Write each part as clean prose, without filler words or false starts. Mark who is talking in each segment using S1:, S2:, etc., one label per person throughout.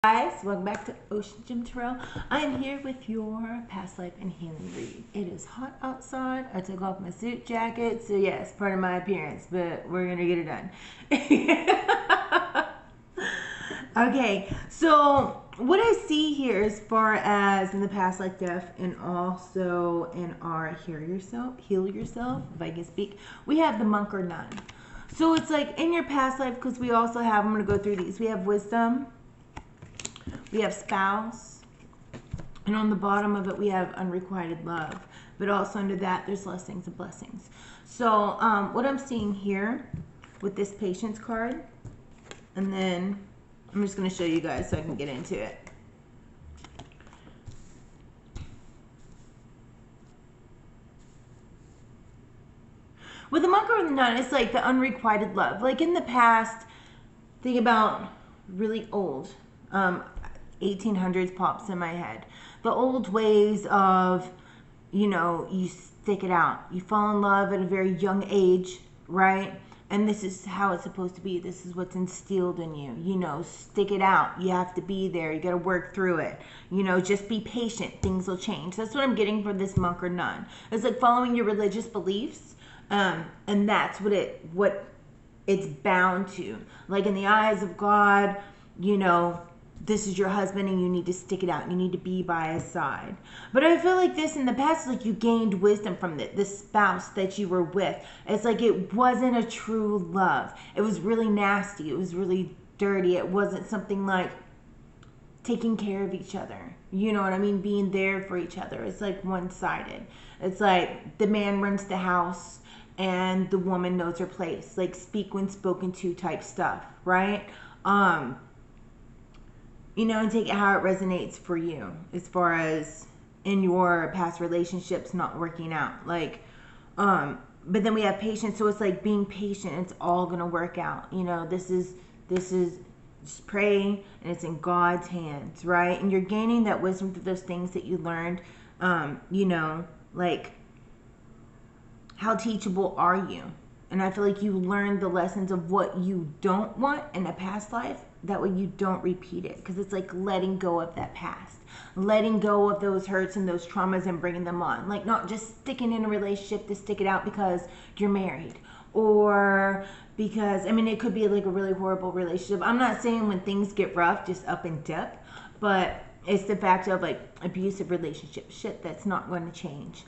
S1: Guys, welcome back to OceanGemTarot. I am here with your past life and healing read. It is hot outside. I took off my suit jacket, so yes, part of my appearance, but we're gonna get it done. Okay, so what I see here as far as in the past life death and also in our heal yourself, if I can speak, we have the monk or nun. So it's like in your past life, because we also have, I'm gonna go through these, we have wisdom, we have spouse, and on the bottom of it we have unrequited love, but also under that there's lessons and blessings. So what I'm seeing here with this patience card, and then I'm just going to show you guys so I can get into it. With the monk or the nun, it's like the unrequited love. Like in the past, think about really old 1800s pops in my head. The old ways of, you know, you stick it out. You fall in love at a very young age, right? And this is how it's supposed to be. This is what's instilled in you. You know, stick it out. You have to be there. You got to work through it. You know, just be patient. Things will change. That's what I'm getting from this monk or nun. It's like following your religious beliefs. And that's what it's bound to. Like in the eyes of God, you know, this is your husband and you need to stick it out. You need to be by his side. But I feel like this in the past, like you gained wisdom from the spouse that you were with. It's like it wasn't a true love. It was really nasty. It was really dirty. It wasn't something like taking care of each other. You know what I mean? Being there for each other. It's like one-sided. It's like the man runs the house and the woman knows her place. Like speak when spoken to type stuff, right? You know, and take it how it resonates for you as far as in your past relationships not working out. Like, but then we have patience. So it's like being patient. It's all going to work out. You know, this is just pray and it's in God's hands, right? And you're gaining that wisdom through those things that you learned. You know, like how teachable are you? And I feel like you learned the lessons of what you don't want in a past life. That way you don't repeat it. Because it's like letting go of that past. Letting go of those hurts and those traumas and bringing them on. Like not just sticking in a relationship to stick it out because you're married. Or because, I mean, it could be like a really horrible relationship. I'm not saying when things get rough, just up and dip. But it's the fact of like abusive relationships. Shit that's not going to change.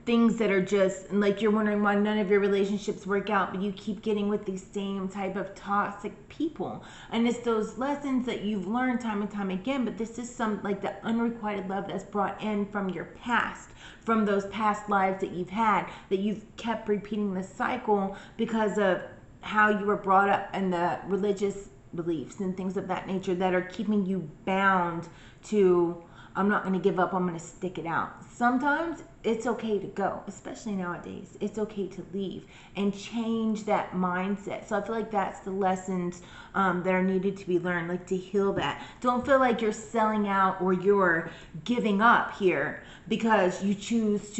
S1: Things that are just like you're wondering why none of your relationships work out, but you keep getting with these same type of toxic people. And it's those lessons that you've learned time and time again, but this is some like the unrequited love that's brought in from your past, from those past lives that you've had, that you've kept repeating the cycle because of how you were brought up and the religious beliefs and things of that nature that are keeping you bound to, I'm not going to give up, I'm going to stick it out. Sometimes it's okay to go, especially nowadays. It's okay to leave and change that mindset. So I feel like that's the lessons that are needed to be learned, like to heal that. Don't feel like you're selling out or you're giving up here because you choose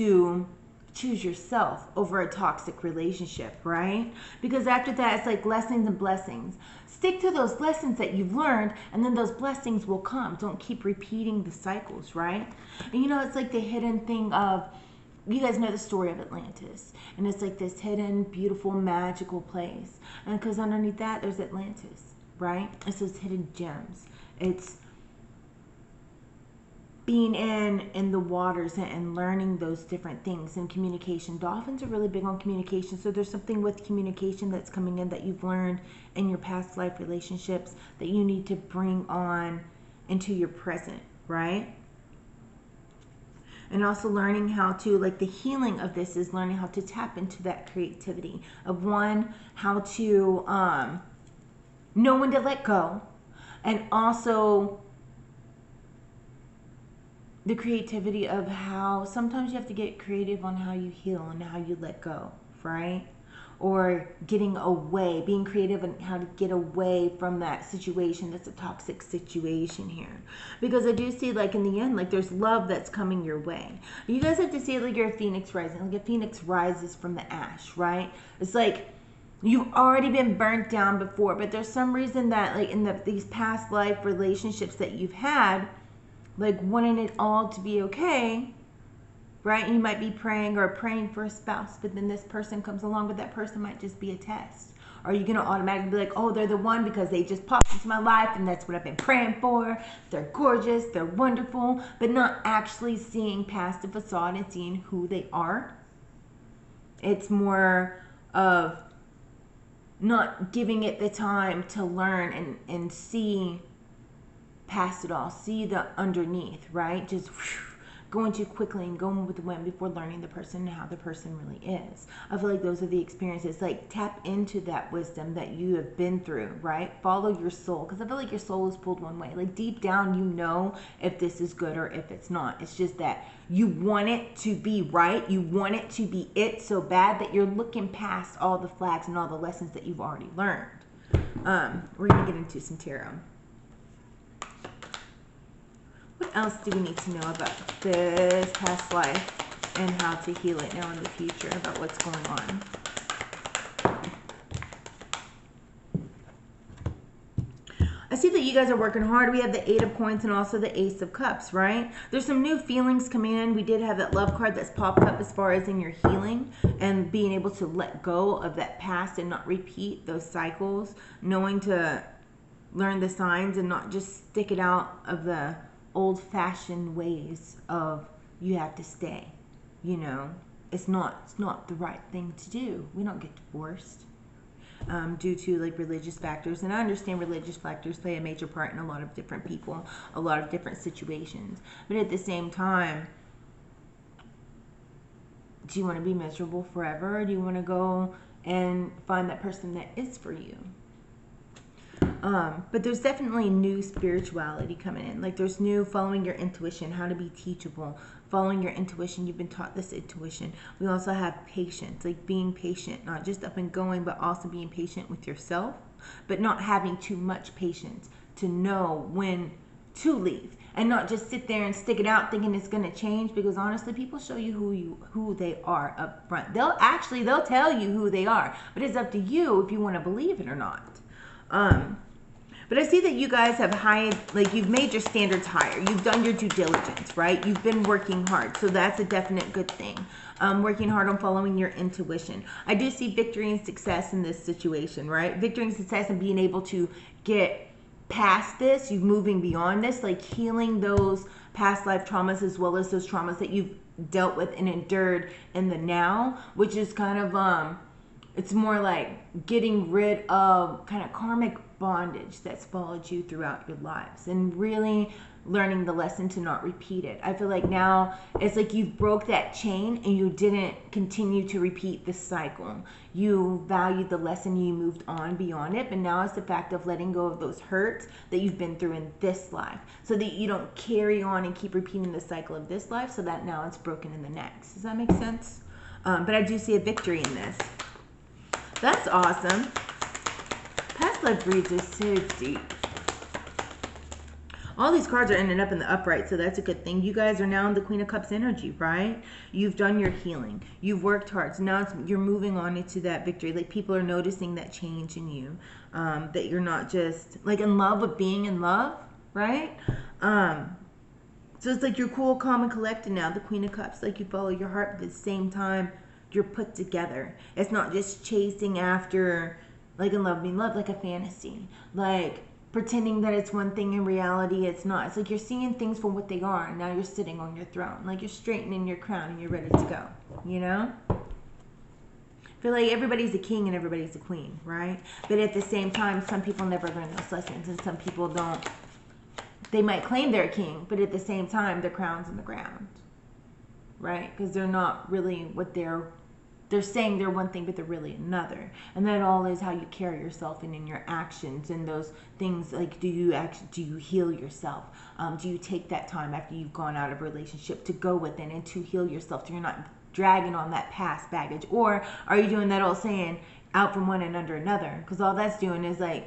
S1: yourself over a toxic relationship, right? Because after that, it's like lessons and blessings. Stick to those lessons that you've learned, and then those blessings will come. Don't keep repeating the cycles, right? And you know, it's like the hidden thing of, you guys know the story of Atlantis, and it's like this hidden, beautiful, magical place. And because underneath that, there's Atlantis, right? It's those hidden gems. It's being in the waters and learning those different things and communication. Dolphins are really big on communication. So there's something with communication that's coming in that you've learned in your past life relationships that you need to bring on into your present, right? And also learning how to, like the healing of this is learning how to tap into that creativity of one, how to know when to let go, and also the creativity of how sometimes you have to get creative on how you heal and how you let go, right? Or getting away, being creative and how to get away from that situation that's a toxic situation here. Because I do see, like, in the end, like, there's love that's coming your way. You guys have to see it like you're a phoenix rising. Like a phoenix rises from the ash, right? It's like You've already been burnt down before, but there's some reason that like in these past life relationships that you've had, like wanting it all to be okay, right? You might be praying for a spouse, but then this person comes along, but that person might just be a test. Are you going to automatically be like, oh, they're the one because they just popped into my life and that's what I've been praying for. They're gorgeous, they're wonderful, but not actually seeing past the facade and seeing who they are. It's more of not giving it the time to learn and see past it all, see the underneath, right? Just going too quickly and going with the wind before learning the person and how the person really is. I feel like those are the experiences. Like, tap into that wisdom that you have been through, right? Follow your soul, because I feel like your soul is pulled one way. Like, deep down, you know if this is good or if it's not. It's just that you want it to be right. You want it to be it so bad that you're looking past all the flags and all the lessons that you've already learned. We're going to get into some tarot. What else do we need to know about this past life and how to heal it now in the future, about what's going on? I see that you guys are working hard. We have the 8 of Coins and also the Ace of Cups, right? There's some new feelings coming in. We did have that love card that's popped up as far as in your healing and being able to let go of that past and not repeat those cycles, knowing to learn the signs and not just stick it out of the old-fashioned ways of you have to stay. You know, it's not the right thing to do. We don't get divorced due to like religious factors, and I understand religious factors play a major part in a lot of different people, a lot of different situations, but at the same time, do you want to be miserable forever, or do you want to go and find that person that is for you? But there's definitely new spirituality coming in. Like, there's new following your intuition, how to be teachable, following your intuition. You've been taught this intuition. We also have patience, like being patient, not just up and going, but also being patient with yourself, but not having too much patience to know when to leave and not just sit there and stick it out thinking it's going to change, because honestly, people show you who they are up front. They'll tell you who they are, but it's up to you if you want to believe it or not. But I see that you guys have you've made your standards higher. You've done your due diligence, right? You've been working hard. So that's a definite good thing. Working hard on following your intuition. I do see victory and success in this situation, right? Victory and success and being able to get past this, you moving beyond this, like healing those past life traumas as well as those traumas that you've dealt with and endured in the now, which is kind of, it's more like getting rid of kind of karmic bondage that's followed you throughout your lives and really learning the lesson to not repeat it. I feel like now it's like you broke that chain and you didn't continue to repeat the cycle. You valued the lesson, you moved on beyond it, but now it's the fact of letting go of those hurts that you've been through in this life so that you don't carry on and keep repeating the cycle of this life, so that now it's broken in the next. Does that make sense? But I do see a victory in this. That's awesome. Past life reads are so deep. All these cards are ending up in the upright, so that's a good thing. You guys are now in the Queen of Cups energy, right? You've done your healing. You've worked hard. So now you're moving on into that victory. Like, people are noticing that change in you. That you're not just, like, in love with being in love, right? So it's like you're cool, calm, and collected now, the Queen of Cups. Like, you follow your heart, but at the same time, you're put together. It's not just chasing after, like, in love being loved, like a fantasy. Like, pretending that it's one thing, in reality it's not. It's like you're seeing things for what they are, and now you're sitting on your throne. Like, you're straightening your crown and you're ready to go, you know? I feel like everybody's a king and everybody's a queen, right? But at the same time, some people never learn those lessons, and some people don't. They might claim they're a king, but at the same time, their crown's in the ground, right? Because they're not really what they're saying they're one thing, but they're really another. And that all is how you carry yourself and in your actions and those things. Like, do you heal yourself? Do you take that time after you've gone out of a relationship to go within and to heal yourself so you're not dragging on that past baggage? Or are you doing that old saying, out from one and under another? Because all that's doing is like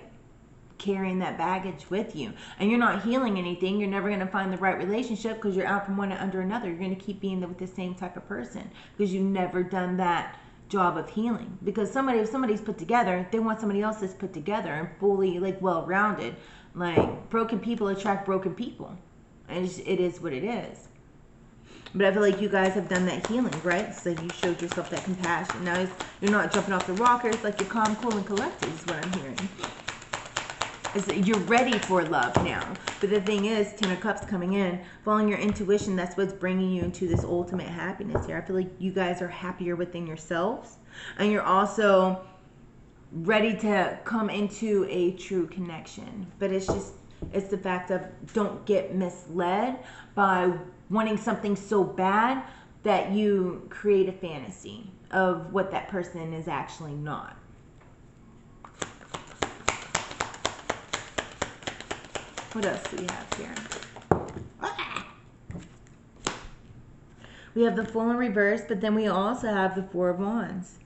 S1: carrying that baggage with you, and you're not healing anything. You're never going to find the right relationship because you're out from one and under another. You're going to keep being with the same type of person because you've never done that job of healing. Because if somebody's put together, they want somebody else that's put together and fully like well-rounded. Like, broken people attract broken people. And it is what it is. But I feel like you guys have done that healing, right? So you showed yourself that compassion. Now you're not jumping off the rockers, like you're calm, cool, and collected is what I'm hearing. Is that you're ready for love now. But the thing is, Ten of Cups coming in, following your intuition, that's what's bringing you into this ultimate happiness here. I feel like you guys are happier within yourselves. And you're also ready to come into a true connection. But it's the fact of, don't get misled by wanting something so bad that you create a fantasy of what that person is actually not. What else do we have here? We have the Fool in reverse, but then we also have the Four of Wands.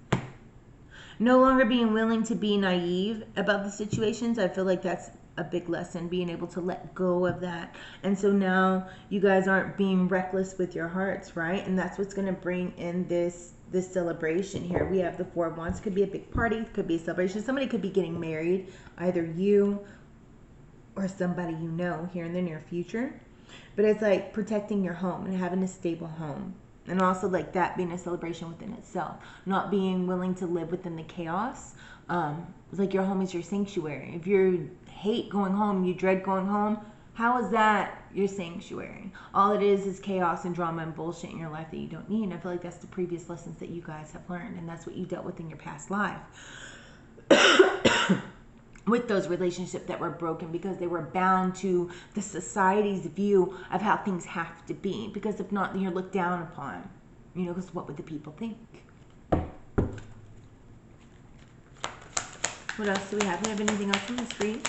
S1: No longer being willing to be naive about the situations. I feel like that's a big lesson, being able to let go of that. And so now you guys aren't being reckless with your hearts, right? And that's what's going to bring in this celebration here. We have the Four of Wands. Could be a big party, could be a celebration. Somebody could be getting married, either you or somebody you know here in the near future. But it's like protecting your home and having a stable home. And also like that being a celebration within itself. Not being willing to live within the chaos. Like your home is your sanctuary. If you hate going home, you dread going home, how is that your sanctuary? All it is chaos and drama and bullshit in your life that you don't need. And I feel like that's the previous lessons that you guys have learned. And that's what you dealt with in your past life. With those relationships that were broken because they were bound to the society's view of how things have to be. Because if not, then you're looked down upon. You know, because what would the people think? What else do we have? Do we have anything else in this read?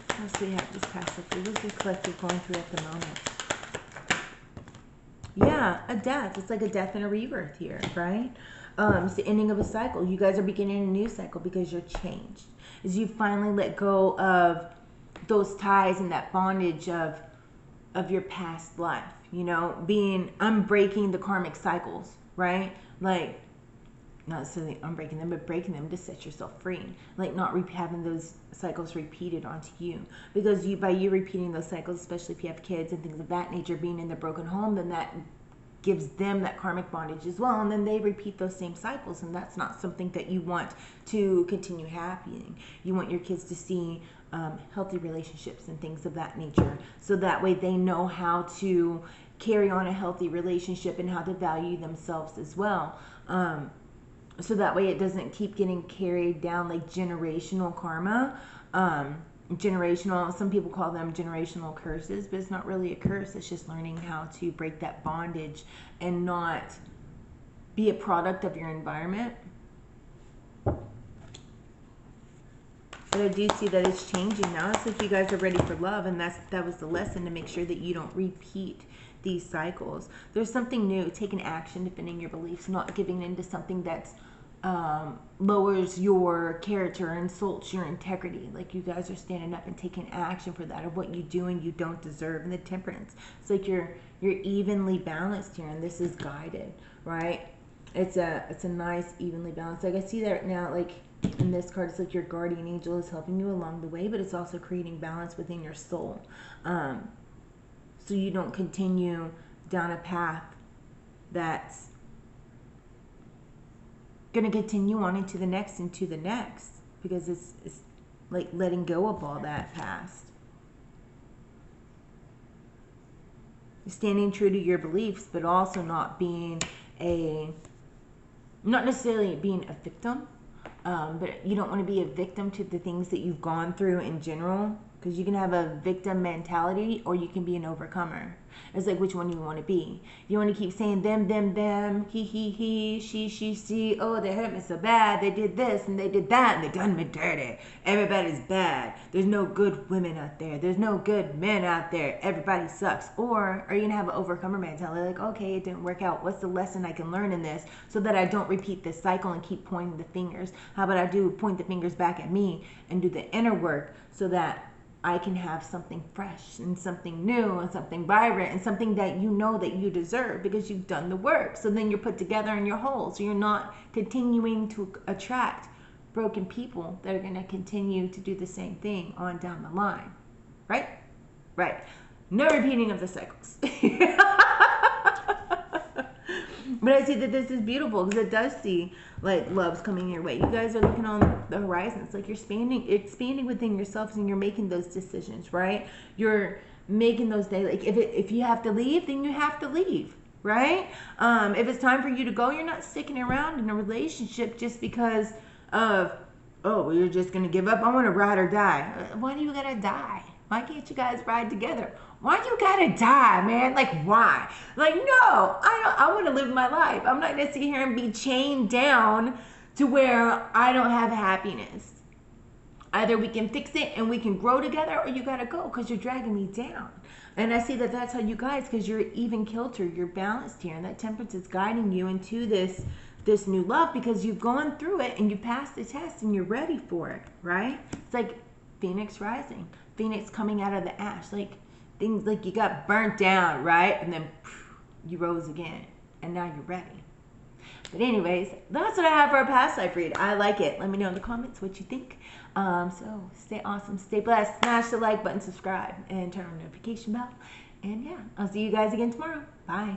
S1: What else do we have this past week? What is the collective going through at the moment? Yeah, a death. It's like a death and a rebirth here, right? It's the ending of a cycle. You guys are beginning a new cycle because you're changed. As you finally let go of those ties and that bondage of your past life. You know, unbreaking the karmic cycles, right? Like, not necessarily unbreaking them, but breaking them to set yourself free. Like not having those cycles repeated onto you. Because by you repeating those cycles, especially if you have kids and things of that nature, being in the broken home, then that gives them that karmic bondage as well. And then they repeat those same cycles. And that's not something that you want to continue happening. You want your kids to see healthy relationships and things of that nature. So that way they know how to carry on a healthy relationship and how to value themselves as well. So that way it doesn't keep getting carried down like generational karma. Some people call them generational curses, but it's not really a curse. It's just learning how to break that bondage and not be a product of your environment. But I do see that it's changing now. It's like you guys are ready for love, and that was the lesson, to make sure that you don't repeat these cycles. There's something new. Taking action, defending your beliefs, not giving in to something that's lowers your character, insults your integrity. Like you guys are standing up and taking action for that, of what you do and you don't deserve. And the Temperance, it's like you're evenly balanced here, and this is guided, right? It's a nice evenly balanced. Like I see that now, like in this card, it's like your guardian angel is helping you along the way, but it's also creating balance within your soul. So you don't continue down a path that's going to continue on into the next, because it's like letting go of all that past. Standing true to your beliefs, but also not necessarily being a victim, but you don't want to be a victim to the things that you've gone through in general. Because you can have a victim mentality, or you can be an overcomer. It's like, which one do you want to be? You want to keep saying them, he, she, oh, they hurt me so bad, they did this and they did that, and they done me dirty. Everybody's bad. There's no good women out there. There's no good men out there. Everybody sucks. Or are you going to have an overcomer mentality? Like, okay, it didn't work out. What's the lesson I can learn in this so that I don't repeat this cycle and keep pointing the fingers? How about I point the fingers back at me and do the inner work so that I can have something fresh and something new and something vibrant and something that you know that you deserve because you've done the work. So then you're put together and you're whole. So you're not continuing to attract broken people that are going to continue to do the same thing on down the line. Right? Right. No repeating of the cycles. But I see that this is beautiful because it does see like love's coming your way. You guys are looking on the horizons, like you're expanding within yourselves, and you're making those decisions, right? You're making those days. Like if you have to leave, then you have to leave, right? If it's time for you to go, you're not sticking around in a relationship just because of, oh, you're just gonna give up. I want to ride or die. Why do you gotta die? Why can't you guys ride together? Why you gotta die, man? Like, why? Like, no, I want to live my life. I'm not gonna sit here and be chained down to where I don't have happiness. Either we can fix it and we can grow together, or you gotta go because you're dragging me down. And I see that that's how you guys, because you're even kilter, you're balanced here, and that temperance is guiding you into this new love because you've gone through it and you passed the test and you're ready for it, right? It's like Phoenix rising, Phoenix coming out of the ash, like things like you got burnt down, right? And then you rose again and now you're ready. But anyways, that's what I have for a past life read. I like it. Let me know in the comments what you think. So stay awesome, stay blessed, smash the like button, subscribe, and turn on the notification bell. And yeah, I'll see you guys again tomorrow. Bye.